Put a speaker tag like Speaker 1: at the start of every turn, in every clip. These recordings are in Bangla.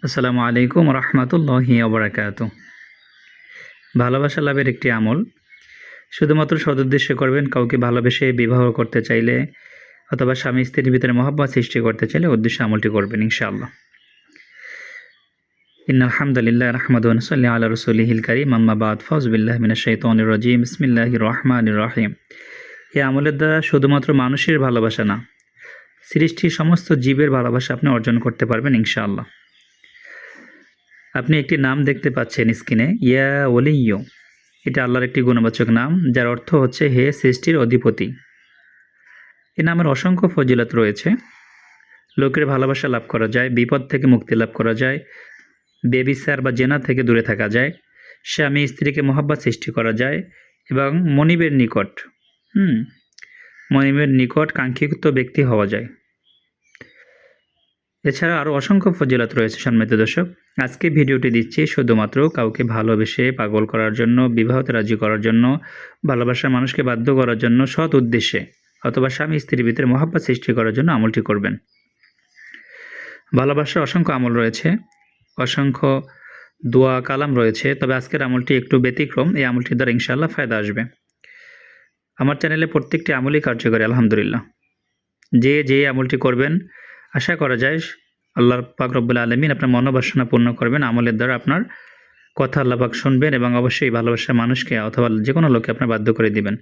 Speaker 1: আসসালামু আলাইকুম রহমতুল্লাহি ওবরাকাতু। ভালোবাসা লাভের একটি আমল শুধুমাত্র সদুদ্দেশ্যে করবেন। কাউকে ভালোবেসে বিবাহ করতে চাইলে অথবা স্বামী স্ত্রীর ভিতরে মহব্বত সৃষ্টি করতে চাইলে উদ্দেশ্যে আমলটি করবেন ইনশাআল্লাহ। ইন্নাল হামদুলিল্লাহ নাহমাদুহু ওয়া নুসাল্লি আলা রাসূলিহিল কারীম, আম্মা বা'দ, ফাউযু বিল্লাহি মিনাশ শাইতানির রাজীম, বিসমিল্লাহির রহমানির রহিম। এই আমলের দ্বারা শুধুমাত্র মানুষের ভালোবাসা না, সৃষ্টির সমস্ত জীবের ভালোবাসা আপনি অর্জন করতে পারবেন ইনশাআল্লাহ। আপনি একটি নাম দেখতে পাচ্ছেন স্ক্রিনে, ইয়া ওলিয়্যু। এটা আল্লাহর একটি গুণবাচক নাম, যার অর্থ হচ্ছে হে সৃষ্টির অধিপতি। এই নামের অসংখ্য ফজিলত রয়েছে। লোকের ভালোবাসা লাভ করা যায়, বিপদ থেকে মুক্তি লাভ করা যায়, বেবিচার বা জেনা থেকে দূরে থাকা যায়, স্বামী স্ত্রীকে মহব্বত সৃষ্টি করা যায় এবং মনিবের নিকট কাঙ্ক্ষিত ব্যক্তি হওয়া যায়। এছাড়া আরও অসংখ্য ফজিলত রয়েছে। সম্মানিত দর্শক, আজকে ভিডিওটি দিচ্ছি শুধুমাত্র কাউকে ভালোবেসে পাগল করার জন্য, বিবাহতে রাজি করার জন্য, ভালোবাসার মানুষকে বাধ্য করার জন্য, সৎ উদ্দেশ্যে অথবা স্বামী স্ত্রীর ভিতরে মহব্বত সৃষ্টি করার জন্য আমলটি করবেন। ভালোবাসার অসংখ্য আমল রয়েছে, অসংখ্য দোয়া কালাম রয়েছে, তবে আজকের আমলটি একটু ব্যতিক্রম। এই আমলটির দ্বারা ইনশাআল্লাহ ফায়দা আসবে। আমার চ্যানেলে প্রত্যেকটি আমলই কার্যকরী আলহামদুলিল্লাহ। যে আমলটি করবেন, আশা করা যায় আল্লাহ পাক রব্বুল আলামিন আপনার মনোবাসনা পূর্ণ করবেন। আমলের দ্বারা আপনার কথা আল্লাহ পাক শুনবেন এবং অবশ্যই ভালোবাসার মানুষকে অথবা যে কোনো লোককে আপনার বাধ্য করে দিবেন।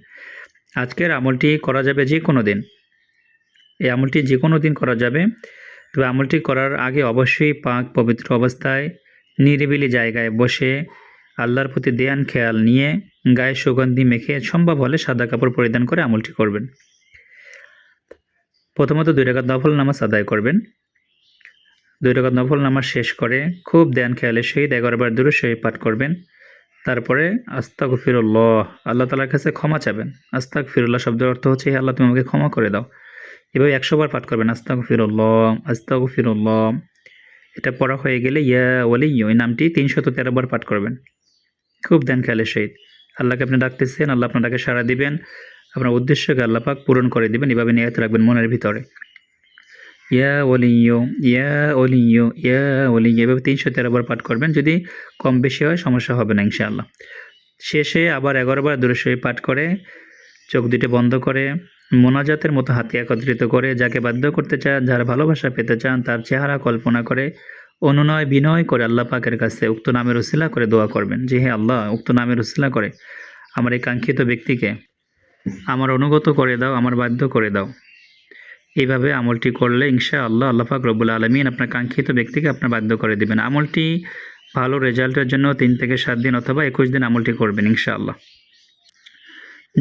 Speaker 1: আজকের আমলটি করা যাবে যে কোনো দিন। এই আমলটি যে কোনো দিন করা যাবে, তবে আমলটি করার আগে অবশ্যই পাক পবিত্র অবস্থায় নিরিবিলি জায়গায় বসে আল্লাহর প্রতি ধ্যান খেয়াল নিয়ে গায়ে সুগন্ধি মেখে সম্ভব হলে সাদা কাপড় পরিধান করে আমলটি করবেন। প্রথমত 2 রাকাত নফল নামাজ আদায় করবেন। 2 রাকাত নফল নামাজ শেষ করে খুব ধ্যান খেয়ালের সহিত 11 বার দুরূদ শরীফ পাঠ করবেন। তারপরে আস্তাগফিরুল্লাহ, আল্লাহ তাআলার কাছে ক্ষমা চাবেন। আস্তাগফিরুল্লাহ শব্দের অর্থ হচ্ছে হে আল্লাহ, তুমি আমাকে ক্ষমা করে দাও। এভাবে 100 বার পাঠ করবেন, আস্তাগফিরুল্লাহ আস্তাগফিরুল্লাহ। এটা পড়া হয়ে গেলে ইয়া ওয়ালিয়্যু এই নামটি 313 বার পাঠ করবেন খুব ধ্যান খেয়ালের সহিত। আল্লাহকে আপনি ডাকতেছেন, আল্লাহ আপনার ডাকে সাড়া দিবেন, আপনার উদ্দেশ্যকে আল্লাহ পাক পূরণ করে দিবেন। এভাবে নিয়ত রাখবেন মনের ভিতরে, ইয়া ওয়ালিয়্যু ইয়া ওয়ালিয়্যু ইয়া ওয়ালিয়্যু, এভাবে 313 বার পাঠ করবেন। যদি কম বেশি হয় সমস্যা হবে না ইনশাআল্লাহ। শেষে আবার 11 বার দুরূদ শরীফ পাঠ করে চোখ দুটো বন্ধ করে মোনাজাতের মতো হাতে একত্রিত করে যাকে বাধ্য করতে চান, যার ভালোবাসা পেতে চান, তার চেহারা কল্পনা করে অনুনয় বিনয় করে আল্লাহ পাকের কাছে উক্ত নামের উসিলা করে দোয়া করবেন যে হে আল্লাহ, উক্ত নামের উসিলা করে আমার এই কাঙ্ক্ষিত ব্যক্তিকে আমার অনুগত করে দাও, আমার বাধ্য করে দাও। এইভাবে আমলটি করলে ইনশাআল্লাহ আল্লাহ পাক রব্বুল আলামিন আপনার কাঙ্ক্ষিত ব্যক্তিকে আপনার বাধ্য করে দিবেন। আমলটি ভালো রেজাল্টের জন্য 3 থেকে 7 দিন অথবা 21 দিন আমলটি করবেন ইনশাআল্লাহ।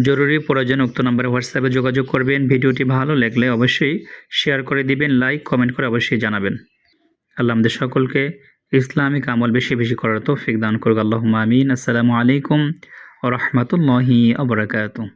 Speaker 1: জরুরি প্রয়োজনে উক্ত নম্বরে হোয়াটসঅ্যাপে যোগাযোগ করবেন। ভিডিওটি ভালো লাগলে অবশ্যই শেয়ার করে দিবেন, লাইক কমেন্ট করে অবশ্যই জানাবেন। আল্লাহ আমাদের সকলকে ইসলামিক আমল বেশি বেশি করার তৌফিক দান করুক। আল্লাহুম্মা আমিন। আসসালামু আলাইকুম ওয়া রাহমাতুল্লাহি ওয়া বারাকাতুহু।